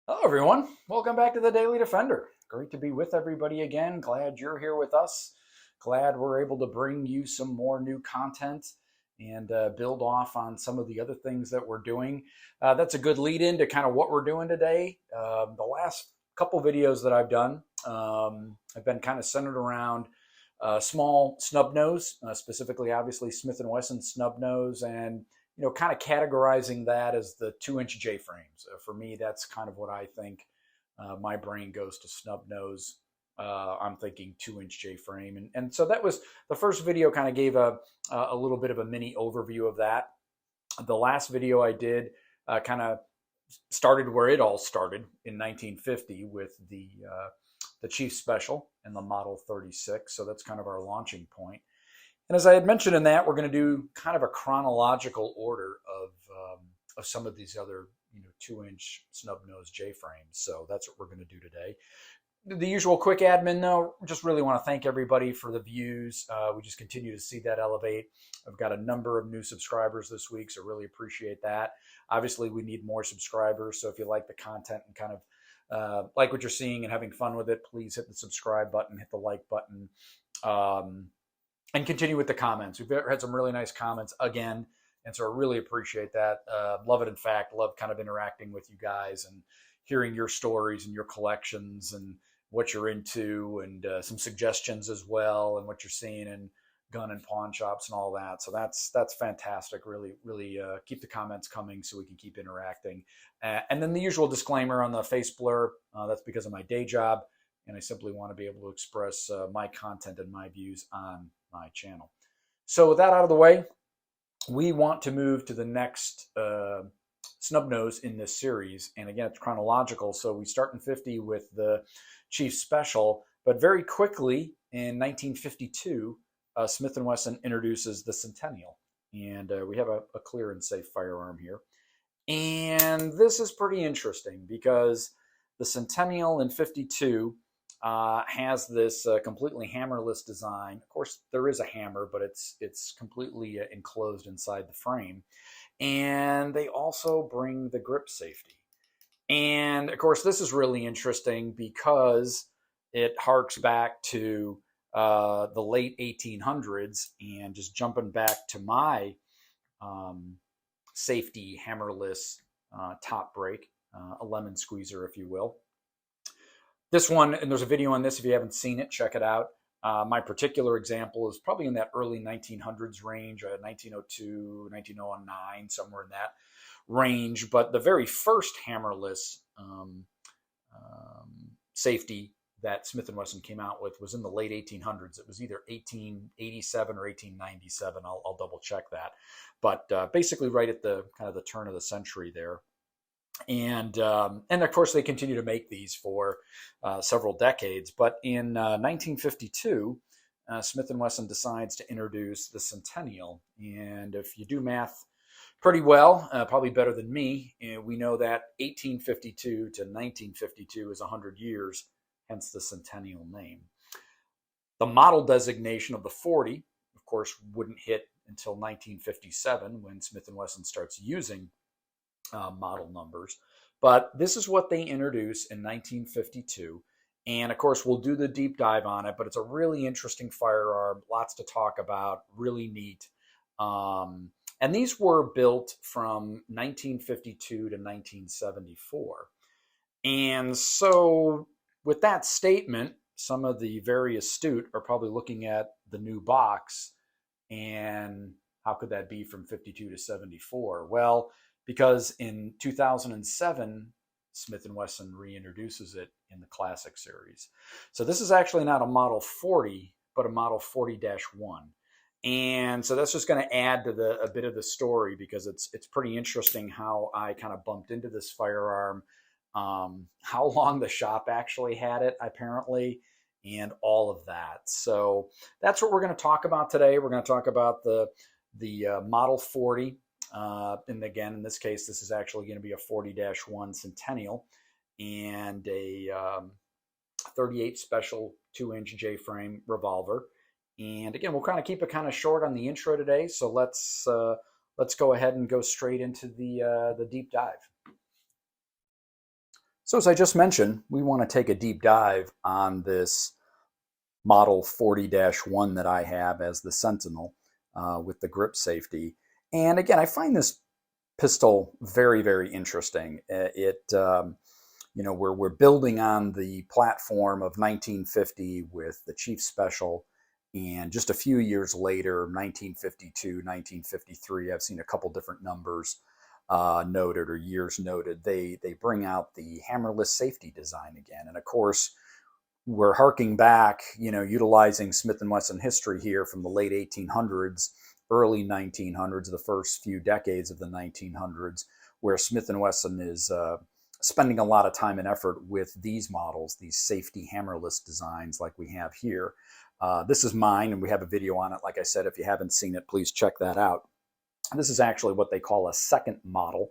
Hello, everyone. Welcome back to the Daily Defender. Great to be with everybody again. Glad you're here with us. Glad we're able to bring you some more new content and build off on some of the other things that we're doing. That's a good lead in to kind of what we're doing today. The last couple videos that I've done have been kind of centered around small snub nose, specifically, obviously, Smith and Wesson snub nose, and kind of categorizing that as the 2-inch J frames. For me, that's kind of what I think. My brain goes to snub nose. I'm thinking 2-inch J frame, and so that was the first video. Kind of gave a little bit of a mini overview of that. The last video I did kind of started where it all started in 1950 with the Chief Special and the Model 36. So that's kind of our launching point. And as I had mentioned in that, we're going to do kind of a chronological order of some of these other 2-inch snub nose J frames. So that's what we're going to do today. The usual quick admin, though, just really want to thank everybody for the views. We just continue to see that elevate. I've got a number of new subscribers this week, so really appreciate that. Obviously, we need more subscribers, so if you like the content and kind of like what you're seeing and having fun with it, please hit the subscribe button, hit the like button, and continue with the comments. We've had some really nice comments again, and so I really appreciate that. Love it, in fact. Love kind of interacting with you guys and hearing your stories and your collections and what you're into, and some suggestions as well, and what you're seeing in gun and pawn shops and all that. So that's fantastic. Really keep the comments coming so we can keep interacting. And then the usual disclaimer on the face blur. That's because of my day job, and I simply want to be able to express my content and my views on my channel. So with that out of the way, we want to move to the next snub nose in this series. And again, it's chronological. So we start in 50 with the Chief Special, but very quickly in 1952, Smith and Wesson introduces the Centennial. And we have a clear and safe firearm here. And this is pretty interesting because the Centennial in 52 has this completely hammerless design. Of course, there is a hammer, but it's completely enclosed inside the frame. And they also bring the grip safety. And of course, this is really interesting because it harks back to the late 1800s. And just jumping back to my safety hammerless top brake, a lemon squeezer, if you will. This one, and there's a video on this if you haven't seen it, check it out. My particular example is probably in that early 1900s range, 1902, 1909, somewhere in that range. But the very first hammerless safety that Smith and Wesson came out with was in the late 1800s. It was either 1887 or 1897. I'll double check that. But basically right at the kind of the turn of the century there. And of course, they continue to make these for several decades. But in 1952, Smith and Wesson decides to introduce the Centennial. And if you do math pretty well, probably better than me, we know that 1852 to 1952 is 100 years, hence the Centennial name. The model designation of the 40, of course, wouldn't hit until 1957 when Smith and Wesson starts using model numbers. But this is what they introduced in 1952. And of course, we'll do the deep dive on it, but it's a really interesting firearm, lots to talk about, really neat. And these were built from 1952 to 1974. And so with that statement, some of the very astute are probably looking at the new box and how could that be from 52 to 74? Well, because in 2007, Smith and Wesson reintroduces it in the Classic series. So this is actually not a Model 40, but a Model 40-1. And so that's just going to add to a bit of the story because it's pretty interesting how I kind of bumped into this firearm, how long the shop actually had it, apparently, and all of that. So that's what we're going to talk about today. We're going to talk about the Model 40. And again, in this case, this is actually going to be a 40-1 Centennial and a 38 Special 2-inch J-frame revolver. And again, we'll kind of keep it kind of short on the intro today. So let's go ahead and go straight into the deep dive. So as I just mentioned, we want to take a deep dive on this Model 40-1 that I have as the Sentinel with the grip safety. And again, I find this pistol very, very interesting. We're building on the platform of 1950 with the Chief Special, and just a few years later, 1952, 1953, I've seen a couple different numbers noted or years noted. They bring out the hammerless safety design again, and of course, we're harking back, utilizing Smith and Wesson history here from the late 1800s, early 1900s, the first few decades of the 1900s, where Smith and Wesson is spending a lot of time and effort with these models, these safety hammerless designs like we have here. This is mine, and we have a video on it. Like I said, if you haven't seen it, please check that out. This is actually what they call a second model.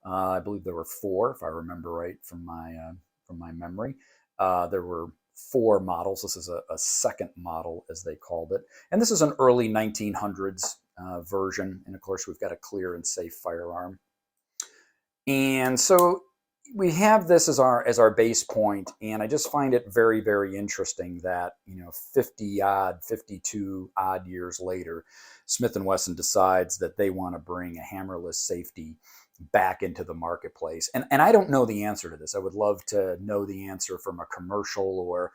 I believe there were four, if I remember right from my memory. There were four models. This is a second model, as they called it. And this is an early 1900s version. And of course, we've got a clear and safe firearm. And so we have this as our base point. And I just find it very, very interesting that, 52 odd years later, Smith and Wesson decides that they want to bring a hammerless safety back into the marketplace. And I don't know the answer to this. I would love to know the answer from a commercial or,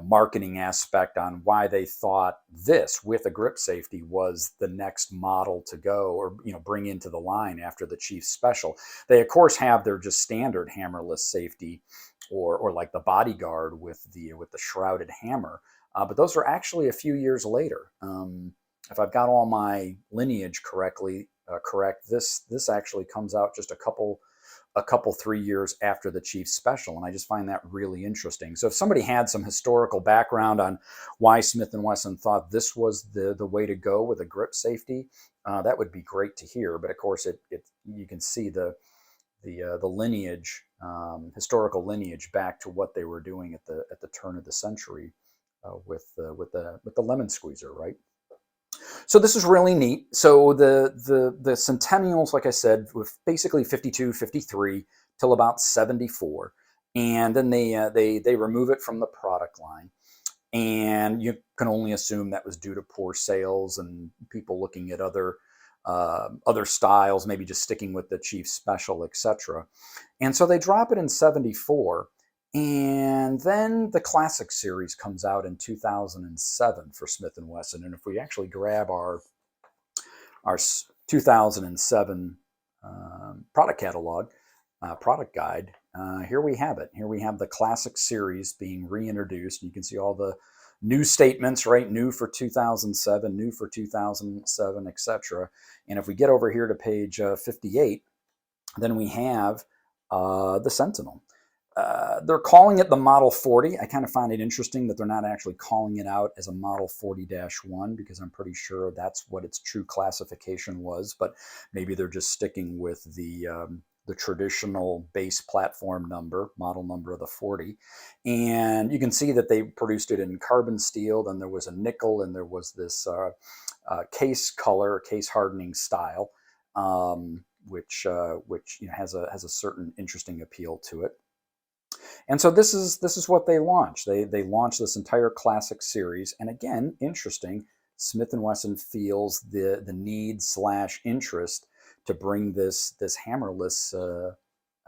marketing aspect on why they thought this with a grip safety was the next model to go or, bring into the line after the Chief Special. They, of course, have their just standard hammerless safety or like the Bodyguard with the shrouded hammer. But those are actually a few years later. If I've got all my lineage correct, this actually comes out just a couple 3 years after the Chief Special, and I just find that really interesting. So if somebody had some historical background on why Smith and Wesson thought this was the way to go with a grip safety, that would be great to hear. But of course, you can see the lineage, historical lineage back to what they were doing at the turn of the century with the lemon squeezer, right? So this is really neat. So the centennials, like I said, with basically 52, 53 till about 74, and then they remove it from the product line, and you can only assume that was due to poor sales and people looking at other styles, maybe just sticking with the Chief Special, etc. And so they drop it in 74. And then the Classic series comes out in 2007 for Smith and Wesson. And if we actually grab our 2007 product catalog, product guide, here we have it. Here we have the Classic series being reintroduced. You can see all the new statements, right? New for 2007, new for 2007, etc. And if we get over here to page 58, then we have the Sentinel. They're calling it the Model 40. I kind of find it interesting that they're not actually calling it out as a Model 40-1 because I'm pretty sure that's what its true classification was, but maybe they're just sticking with the traditional base platform number, model number of the 40. And you can see that they produced it in carbon steel, then there was a nickel, and there was this case color, case hardening style, which has a certain interesting appeal to it. And so this is what they launched. They launched this entire Classic series, and again, interesting. Smith and Wesson feels the need/interest to bring this hammerless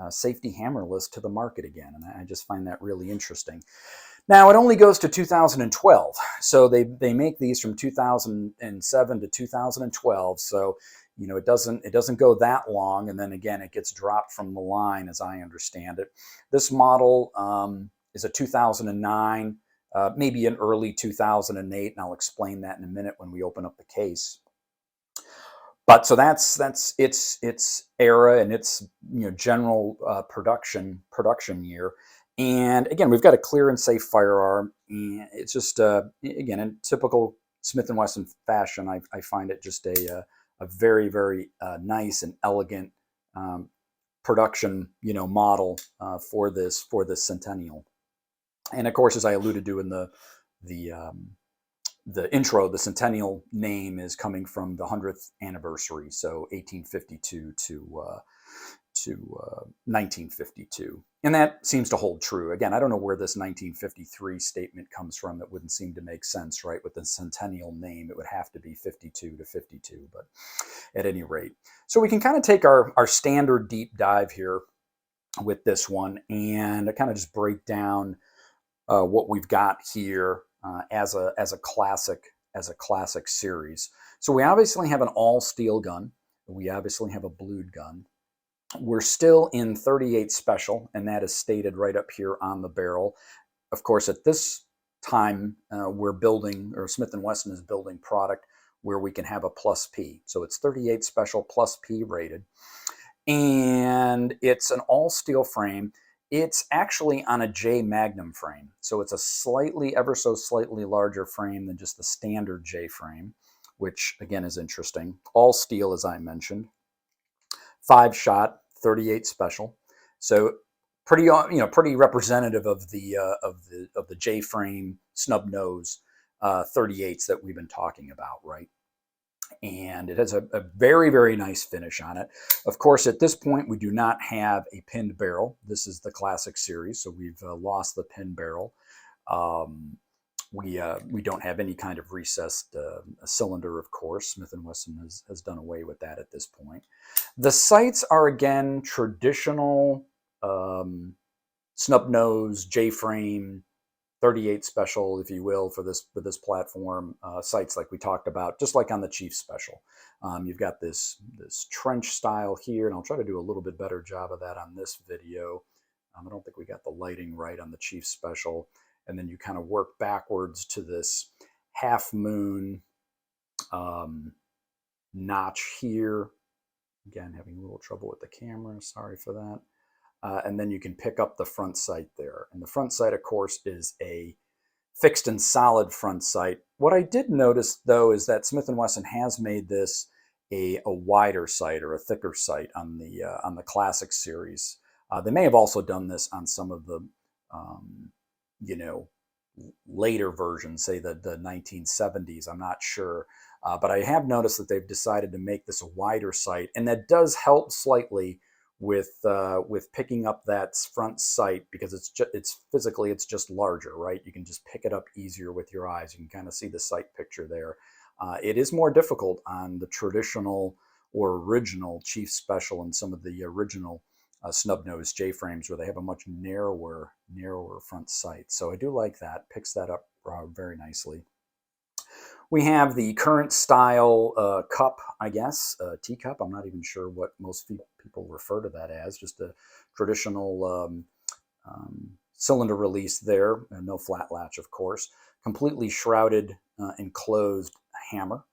safety hammerless to the market again, and I just find that really interesting. Now it only goes to 2012, so they make these from 2007 to 2012. So it doesn't go that long, and then again it gets dropped from the line, as I understand it. This model is a 2009, maybe an early 2008, and I'll explain that in a minute when we open up the case. But so that's its era and its general production year. And again, we've got a clear and safe firearm, and it's just again in typical Smith and Wesson fashion. I find it just a very, very nice and elegant production model for this centennial. And of course, as I alluded to in the intro, the centennial name is coming from the 100th anniversary, so 1852 to 1952. And that seems to hold true. Again, I don't know where this 1953 statement comes from. It wouldn't seem to make sense, right? With the centennial name, it would have to be 52 to 52, but at any rate. So we can kind of take our standard deep dive here with this one and kind of just break down what we've got here as a classic series. So we obviously have an all steel gun. We obviously have a blued gun. We're still in 38 special, and that is stated right up here on the barrel. Of course, at this time, we're building, or Smith and Wesson is building product where we can have a plus P. So it's 38 special plus P rated. And it's an all steel frame. It's actually on a J Magnum frame. So it's a slightly, ever so slightly larger frame than just the standard J frame, which again is interesting. All steel, as I mentioned. 5-shot, 38 special. So pretty, pretty representative of the J frame snub nose 38s that we've been talking about, right? And it has a very, very nice finish on it. Of course, at this point, we do not have a pinned barrel. This is the classic series, so we've lost the pin barrel. We don't have any kind of recessed cylinder, of course. Smith and Wesson has done away with that at this point. The sights are, again, traditional snub nose, J-frame, 38 special, if you will, for this platform, sights like we talked about, just like on the Chief Special. You've got this trench style here, and I'll try to do a little bit better job of that on this video. I don't think we got the lighting right on the Chief Special. And then you kind of work backwards to this half moon notch here. Again, having a little trouble with the camera, sorry for that. And then you can pick up the front sight there. And the front sight, of course, is a fixed and solid front sight. What I did notice, though, is that Smith and Wesson has made this a wider sight or a thicker sight on the Classic series. They may have also done this on some of the, later versions, say the 1970s. I'm not sure. But I have noticed that they've decided to make this a wider sight, and that does help slightly with picking up that front sight, because it's physically just larger, right? You can just pick it up easier with your eyes. You can kind of see the sight picture there. It is more difficult on the traditional or original Chief Special and some of the original snub-nosed J-frames, where they have a much narrower front sight. So I do like that. Picks that up very nicely. We have the current style cup, I guess, teacup. I'm not even sure what most people refer to that as. Just a traditional cylinder release there, and no flat latch, of course. Completely shrouded, enclosed hammer.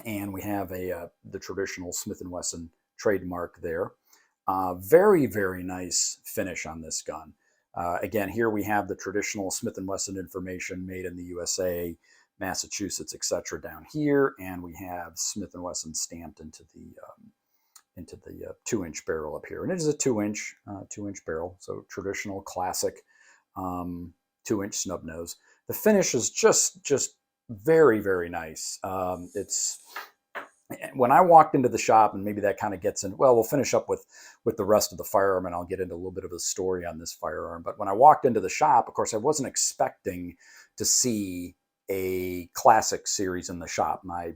And we have the traditional Smith and Wesson trademark there. Very, very nice finish on this gun. Again, here we have the traditional Smith and Wesson information, made in the USA, Massachusetts, etc. down here, and we have Smith and Wesson stamped into the 2-inch barrel up here, and it is a 2-inch barrel, so traditional classic 2-inch snub nose. The finish is just very, very nice. It's when I walked into the shop, and maybe that kind of gets in. Well, we'll finish up with the rest of the firearm, and I'll get into a little bit of a story on this firearm. But when I walked into the shop, of course, I wasn't expecting to see a classic series in the shop. And I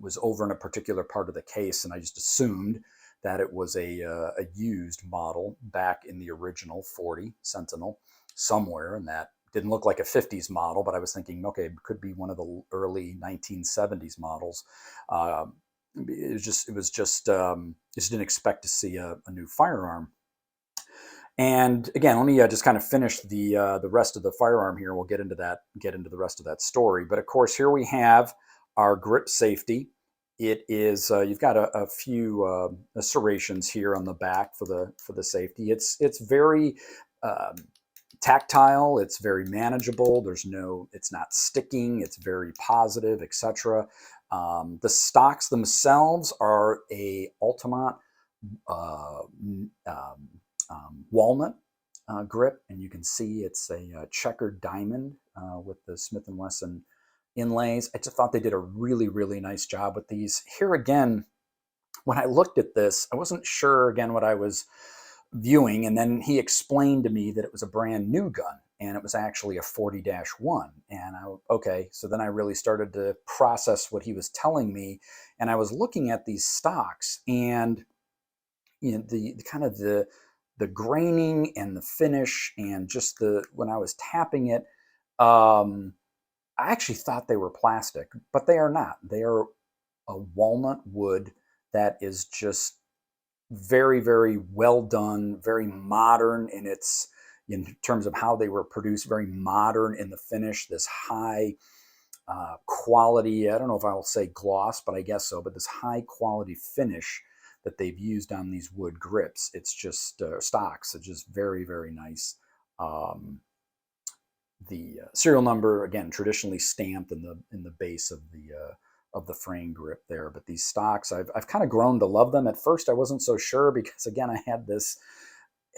was over in a particular part of the case, and I just assumed that it was a used model back in the original 40 Sentinel somewhere, and that didn't look like a 50s model, but I was thinking, okay, it could be one of the early 1970s models. Just didn't expect to see a new firearm. And again, let me just kind of finish the rest of the firearm here. We'll get into the rest of that story. But of course, here we have our grip safety. It is you've got a few serrations here on the back for the safety. It's very tactile. It's very manageable. It's not sticking. It's very positive, etc. The stocks themselves are a Altamont walnut grip, and you can see it's a checkered diamond with the Smith and Wesson inlays. I just thought they did a really, really nice job with these. Here again, when I looked at this, I wasn't sure again what I was viewing. And then he explained to me that it was a brand new gun and it was actually a 40-1. And okay, so then I really started to process what he was telling me. And I was looking at these stocks and the kind of the graining and the finish and just the when I was tapping it, I actually thought they were plastic, but they are not. They are a walnut wood that is just very, very well done, very modern in its in terms of how they were produced, very modern in the finish. This high quality, I don't know if I will say gloss, but I guess so. But this high quality finish that they've used on these wood grips, it's just stocks. It's just very, very nice. The serial number again traditionally stamped in the base of the frame grip there. But these stocks, I've kind of grown to love them. At first, I wasn't so sure because again, I had this.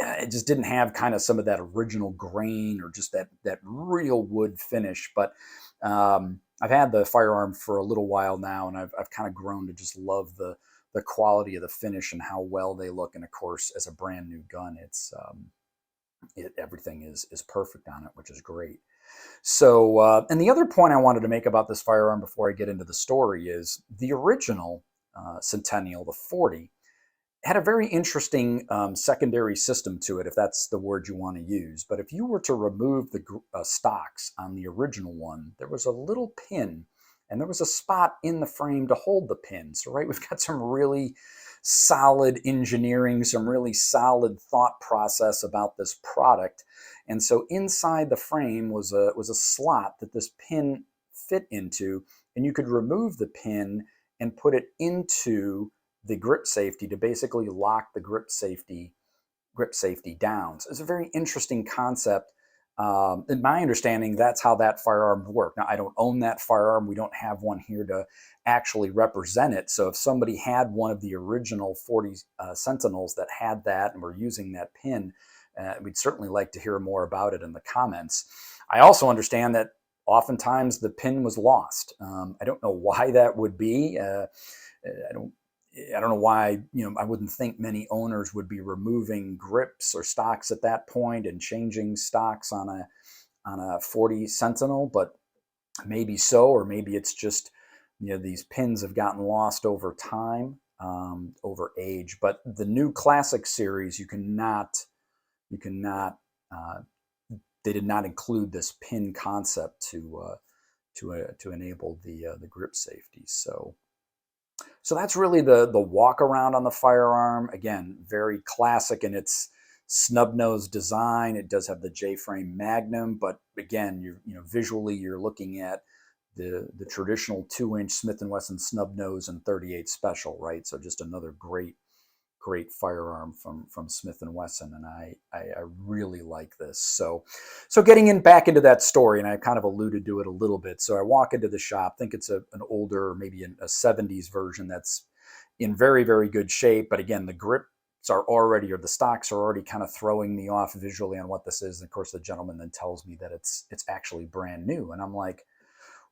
It just didn't have kind of some of that original grain or just that real wood finish. But I've had the firearm for a little while now, and I've kind of grown to just love the quality of the finish and how well they look. And of course, as a brand new gun, everything is perfect on it, which is great. So, and the other point I wanted to make about this firearm before I get into the story is the original Centennial, the 40, had a very interesting secondary system to it, if that's the word you want to use. But if you were to remove the stocks on the original one, there was a little pin and there was a spot in the frame to hold the pin. So, right, we've got some really solid engineering, some really solid thought process about this product. And so inside the frame was a slot that this pin fit into, and you could remove the pin and put it into the grip safety to basically lock the grip safety down. So it's a very interesting concept. In my understanding, that's how that firearm worked. Now, I don't own that firearm. We don't have one here to actually represent it. So if somebody had one of the original 40 Sentinels that had that and were using that pin, we'd certainly like to hear more about it in the comments. I also understand that oftentimes the pin was lost. I don't know why that would be. I don't know why, I wouldn't think many owners would be removing grips or stocks at that point and changing stocks on a 40 Sentinel, but maybe so, or maybe it's just, these pins have gotten lost over time, over age. But the new Classic series, you cannot, they did not include this pin concept to enable the grip safety. So that's really the walk around on the firearm. Again, very classic in its snub nose design. It does have the J-frame Magnum, but again, visually you're looking at the traditional 2-inch Smith and Wesson snub nose and 38 special, right? So just another great firearm from Smith and Wesson, and I really like this. So getting back into that story, and I kind of alluded to it a little bit. So I walk into the shop, think it's an older, maybe a 70s version that's in very, very good shape. But again, the grips are already, or the stocks are already kind of throwing me off visually on what this is. And of course, the gentleman then tells me that it's actually brand new, and I'm like,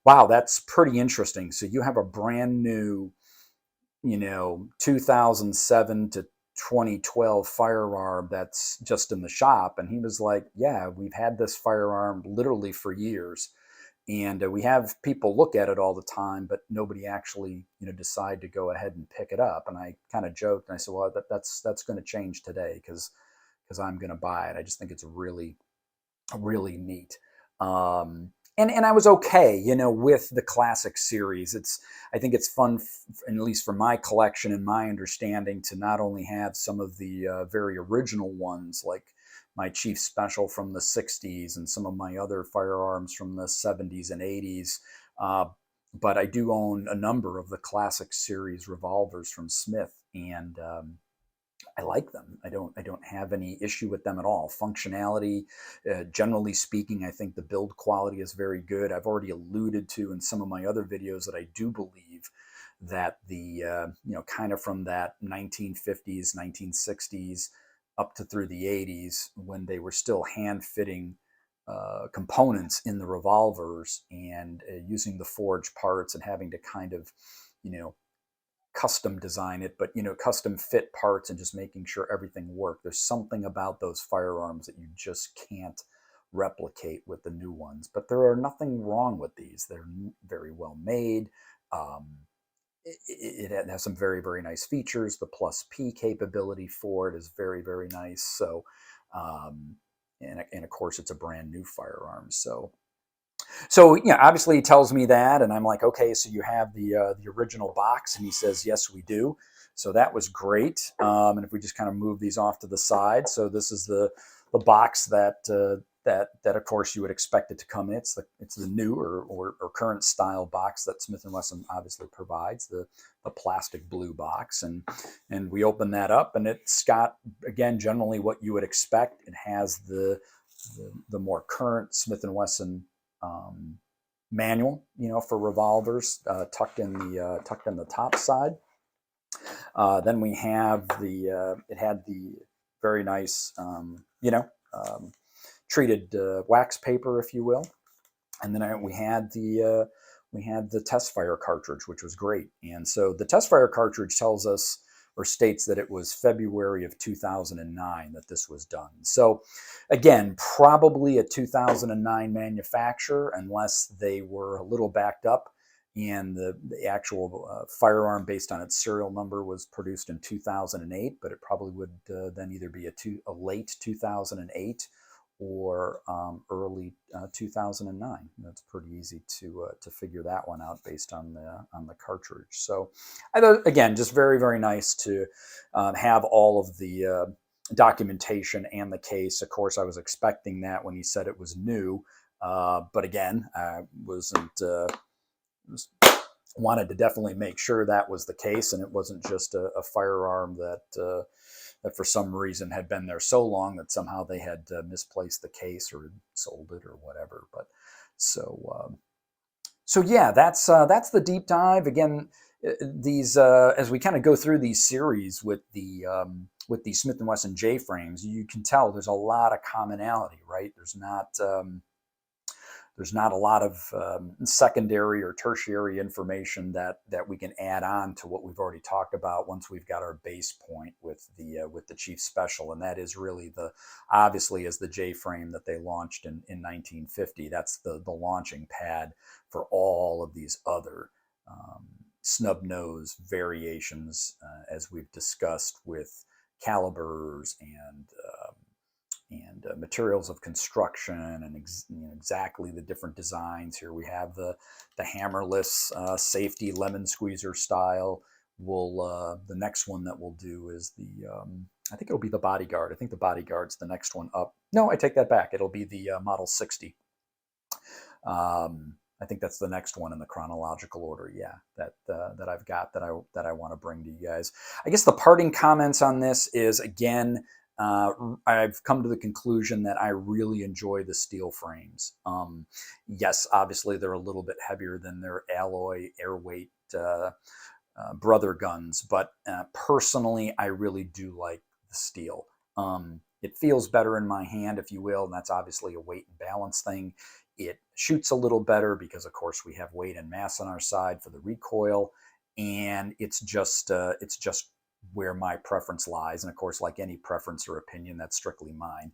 wow, that's pretty interesting. So you have a brand new 2007 to 2012 firearm that's just in the shop. And he was like, yeah, we've had this firearm literally for years. And we have people look at it all the time, but nobody actually, decide to go ahead and pick it up. And I kind of joked and I said, well, that's going to change today because I'm going to buy it. I just think it's really neat. And I was okay, with the Classic series. I think it's fun, at least for my collection and my understanding, to not only have some of the very original ones, like my Chief Special from the 60s and some of my other firearms from the 70s and 80s, but I do own a number of the Classic series revolvers from Smith, and I like them. I don't have any issue with them at all. Functionality, generally speaking, I think the build quality is very good. I've already alluded to in some of my other videos that I do believe that the kind of from that 1950s, 1960s up to through the 80s, when they were still hand fitting components in the revolvers and using the forged parts and having to kind of custom design it, but custom fit parts and just making sure everything worked. There's something about those firearms that you just can't replicate with the new ones. But there are nothing wrong with these. They're very well made. Um, it has some very, very nice features. The plus P capability for it is very, very nice. So, um, and of course, it's a brand new firearm. So obviously he tells me that, and I'm like, okay, so you have the original box, and he says, yes, we do. So that was great. And if we just kind of move these off to the side, so this is the box that of course you would expect it to come in. It's the new or current style box that Smith and Wesson obviously provides, the plastic blue box, and we open that up, and it's got, again, generally what you would expect. It has the more current Smith and Wesson manual, for revolvers, tucked in the top side. Then we have it had the very nice, treated wax paper, if you will, and then we had the test fire cartridge, which was great. And so the test fire cartridge tells us, or states, that it was February of 2009 that this was done. So again, probably a 2009 manufacture, unless they were a little backed up and the actual firearm, based on its serial number, was produced in 2008, but it probably would then either be a late 2008 or early 2009. That's pretty easy to figure that one out based on the cartridge. So, I thought, again, just very, very nice to have all of the documentation and the case. Of course, I was expecting that when he said it was new, but again, I wanted to definitely make sure that was the case, and it wasn't just a firearm that for some reason had been there so long that somehow they had misplaced the case or sold it or whatever. But so yeah, that's the deep dive. Again, these as we kind of go through these series with the Smith and Wesson J frames, you can tell there's a lot of commonality, right? There's not a lot of secondary or tertiary information that we can add on to what we've already talked about once we've got our base point with the Chief Special, and that is really obviously is the J frame that they launched in 1950. That's the launching pad for all of these other snub nose variations, as we've discussed, with calibers and materials of construction, and exactly the different designs. Here we have the hammerless safety lemon squeezer style. The next one that we'll do is I think it'll be the Bodyguard. I think the Bodyguard's the next one up. No, I take that back. It'll be the Model 60. I think that's the next one in the chronological order. Yeah, that I've got that I want to bring to you guys. I guess the parting comments on this is, again, I've come to the conclusion that I really enjoy the steel frames. Yes, obviously they're a little bit heavier than their alloy airweight brother guns, but personally, I really do like the steel. It feels better in my hand, if you will, and that's obviously a weight and balance thing. It shoots a little better because, of course, we have weight and mass on our side for the recoil, and it's just where my preference lies. And of course, like any preference or opinion, that's strictly mine.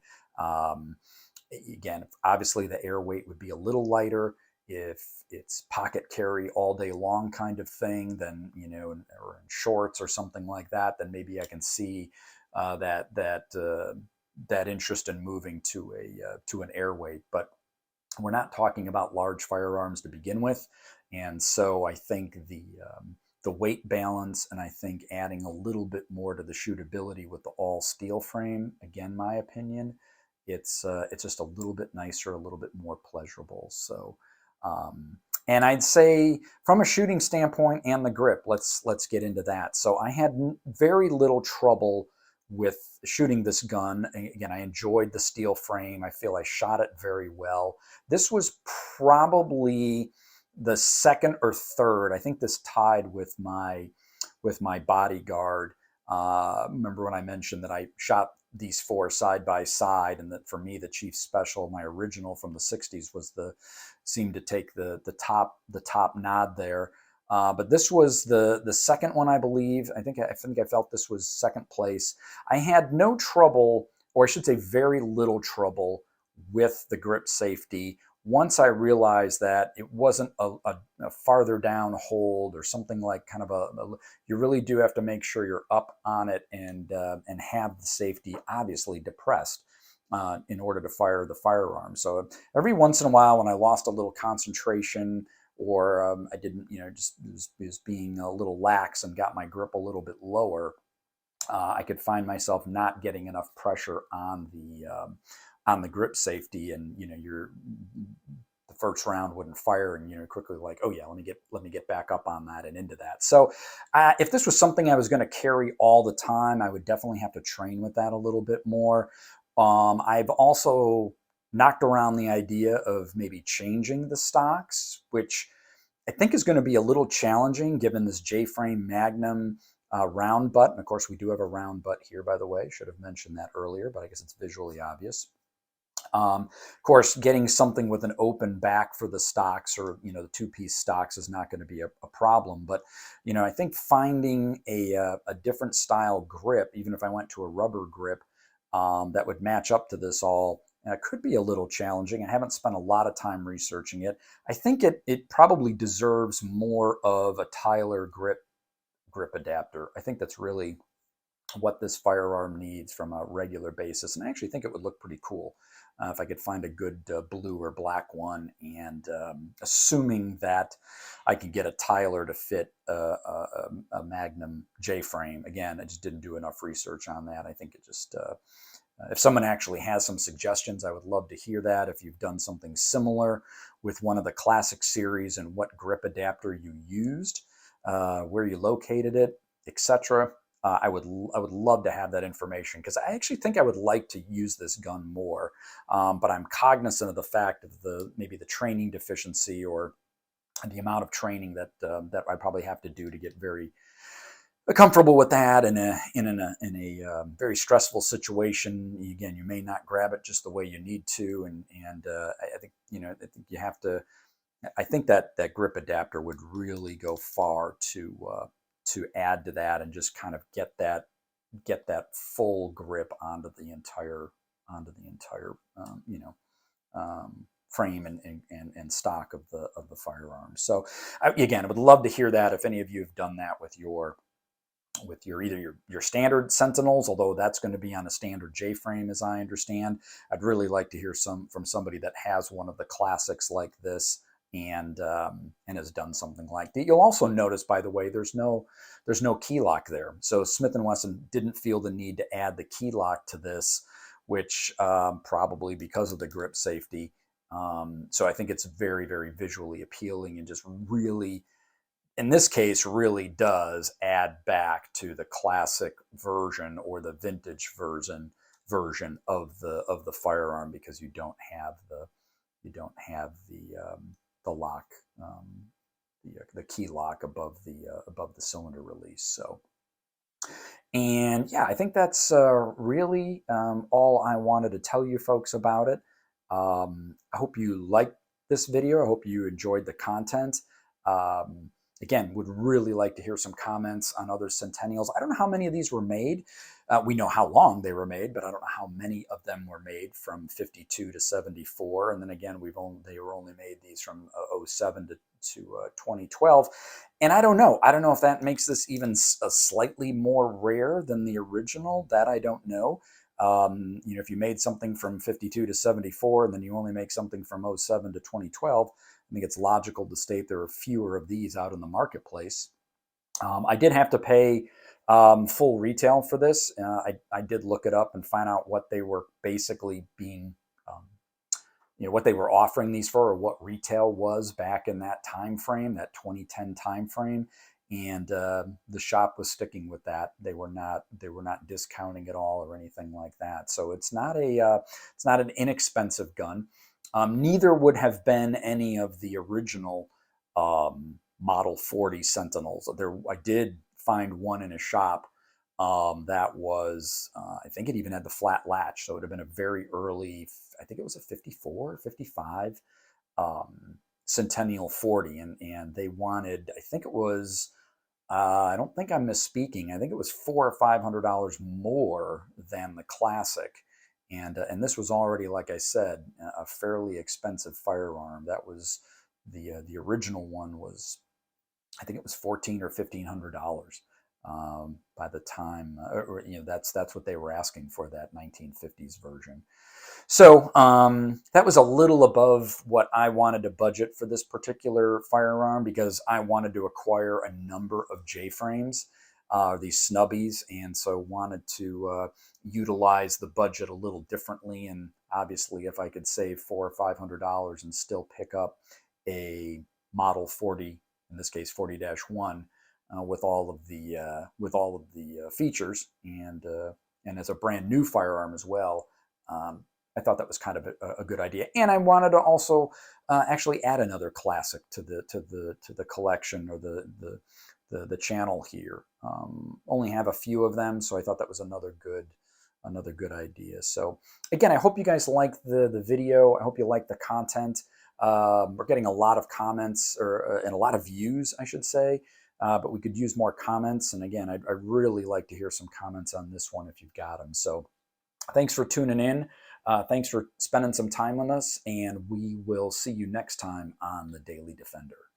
Again, obviously the air weight would be a little lighter. If it's pocket carry all day long kind of thing, then, or in shorts or something like that, then maybe I can see that interest in moving to an air weight. But we're not talking about large firearms to begin with. And so I think the weight balance, and I think adding a little bit more to the shootability with the all steel frame, again, my opinion, it's just a little bit nicer, a little bit more pleasurable. So, and I'd say from a shooting standpoint and the grip, let's get into that. So I had very little trouble with shooting this gun. Again, I enjoyed the steel frame. I feel I shot it very well. This was probably the second or third. I think this tied with my Bodyguard. Remember when I mentioned that I shot these four side by side, and that for me the Chief Special, my original from the 60s, seemed to take the top nod there. But this was the second one, I believe. I think I felt this was second place. I had no trouble, or I should say, very little trouble with the grip safety once I realized that it wasn't a farther down hold or something like kind of you really do have to make sure you're up on it and have the safety obviously depressed in order to fire the firearm. So every once in a while, when I lost a little concentration or I didn't, just was being a little lax and got my grip a little bit lower, I could find myself not getting enough pressure on the grip safety, and the first round wouldn't fire, and quickly like, oh yeah, let me get back up on that and into that. So if this was something I was going to carry all the time, I would definitely have to train with that a little bit more. I've also knocked around the idea of maybe changing the stocks, which I think is going to be a little challenging given this J-frame Magnum round butt. And of course, we do have a round butt here, by the way. Should have mentioned that earlier, but I guess it's visually obvious. Of course, getting something with an open back for the stocks, or the two-piece stocks, is not going to be a problem. But I think finding a different style grip, even if I went to a rubber grip, that would match up to this all could be a little challenging. I haven't spent a lot of time researching it. I think it probably deserves more of a Tyler grip adapter. I think that's really what this firearm needs from a regular basis. And I actually think it would look pretty cool if I could find a good blue or black one. And assuming that I could get a Tyler to fit a Magnum J-frame. Again, I just didn't do enough research on that. I think it just... if someone actually has some suggestions, I would love to hear that. If you've done something similar with one of the classic series and what grip adapter you used, where you located it, etc. I would love to have that information, because I actually think I would like to use this gun more, but I'm cognizant of the fact of maybe the training deficiency or the amount of training that I probably have to do to get very comfortable with that in a very stressful situation. Again, you may not grab it just the way you need to, and I think you have to. I think that grip adapter would really go far to add to that and just kind of get that full grip onto the entire frame and stock of the firearm. So again, I would love to hear that if any of you have done that with your either your standard Sentinels, although that's going to be on a standard J-frame, as I understand. I'd really like to hear from somebody that has one of the classics like this and has done something like that. You'll also notice, by the way, there's no key lock there. So Smith and Wesson didn't feel the need to add the key lock to this, which probably because of the grip safety. So I think it's very, very visually appealing, and just really, in this case, really does add back to the classic version or the vintage version of the firearm, because you don't have the lock, the key lock above the cylinder release. So, and yeah, I think that's really all I wanted to tell you folks about it. I hope you liked this video. I hope you enjoyed the content. Again, would really like to hear some comments on other Centennials. I don't know how many of these were made. We know how long they were made, but I don't know how many of them were made from 52 to 74. And then again, they were only made these from 07 to 2012. And I don't know. I don't know if that makes this even a slightly more rare than the original. That I don't know. If you made something from 52 to 74, and then you only make something from 07 to 2012, I think it's logical to state there are fewer of these out in the marketplace. I did have to pay full retail for this. I did look it up and find out what they were basically being, what they were offering these for, or what retail was back in that time frame, that 2010 time frame. And the shop was sticking with that. They were not discounting at all or anything like that. So it's not an inexpensive gun. Neither would have been any of the original Model 40 Sentinels. I did find one in a shop that was, I think it even had the flat latch. So it would have been a very early, I think it was a 54, 55 Centennial 40, and they wanted, I think it was, I don't think I'm misspeaking. I think it was $400 or $500 more than the classic, and this was already, like I said, a fairly expensive firearm. That was the original one was, I think it was $1,400 or $1,500 by the time, that's what they were asking for that 1950s version. So that was a little above what I wanted to budget for this particular firearm, because I wanted to acquire a number of J-frames, these snubbies, and so wanted to utilize the budget a little differently. And obviously, if I could save $400 or $500 and still pick up a Model 40, in this case 40-1, with all of the features, and as a brand new firearm as well. I thought that was kind of a good idea, and I wanted to also actually add another classic to the collection, or the channel here. Only have a few of them, so I thought that was another good idea. So again, I hope you guys like the video. I hope you like the content. We're getting a lot of comments, and a lot of views, I should say. But we could use more comments. And again, I'd really like to hear some comments on this one if you've got them. So thanks for tuning in. Thanks for spending some time with us, and we will see you next time on the Daily Defender.